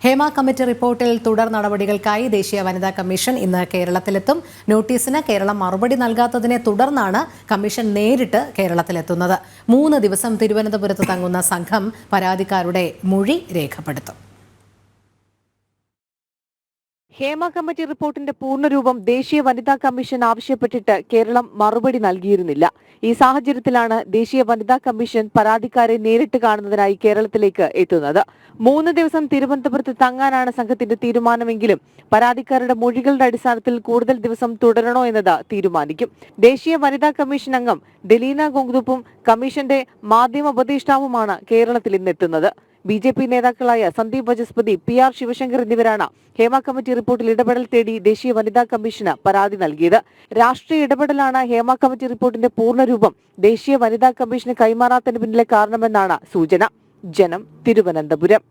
Hema committee റിപ്പോർട്ടിൽ തുടർ നടപടികൾക്കായി ദേശീയ വനിതാ കമ്മീഷൻ ഇന്ന് കേരളത്തിലെത്തും. നോട്ടീസിന് കേരളം മറുപടി നൽകാത്തതിനെ തുടർന്നാണ് കമ്മീഷൻ നേരിട്ട് കേരളത്തിലെത്തുന്നത്. 3 ദിവസം തിരുവനന്തപുരത്ത് തങ്ങുന്ന സംഘം പരാതിക്കാരുടെ മൊഴി രേഖപ്പെടുത്തും. ഹേമ കമ്മിറ്റി റിപ്പോർട്ടിന്റെ പൂർണ്ണരൂപം ദേശീയ വനിതാ കമ്മീഷൻ ആവശ്യപ്പെട്ടിട്ട് കേരളം മറുപടി നൽകിയിരുന്നില്ല. ഈ സാഹചര്യത്തിലാണ് ദേശീയ വനിതാ കമ്മീഷൻ പരാതിക്കാരെ നേരിട്ട് കാണുന്നതിനായി കേരളത്തിലേക്ക് എത്തുന്നത്. 3 ദിവസം തിരുവനന്തപുരത്ത് തങ്ങാനാണ് സംഘത്തിന്റെ തീരുമാനമെങ്കിലും പരാതിക്കാരുടെ മൊഴികളുടെ അടിസ്ഥാനത്തിൽ കൂടുതൽ ദിവസം തുടരണോ എന്നത് തീരുമാനിക്കും. ദേശീയ വനിതാ കമ്മീഷൻ അംഗം ഡെലീന ഗോങ്ദുപ്പും കമ്മീഷന്റെ മാധ്യമ ഉപദേഷ്ടാവുമാണ് കേരളത്തിൽ ഇന്നെത്തുന്നത്. BJP നേതാക്കളായ സന്ദീപ് വചസ്പതി, PR ശിവശങ്കർ എന്നിവരാണ് ഹേമ കമ്മിറ്റി റിപ്പോർട്ടിൽ ഇടപെടൽ തേടി ദേശീയ വനിതാ കമ്മീഷന് പരാതി നൽകിയത്. രാഷ്ട്രീയ ഇടപെടലാണ് ഹേമ കമ്മിറ്റി റിപ്പോർട്ടിന്റെ പൂർണ്ണരൂപം ദേശീയ വനിതാ കമ്മീഷന് കൈമാറാത്തതിന് പിന്നിലെ കാരണമെന്നാണ് സൂചന. ജനം, തിരുവനന്തപുരം.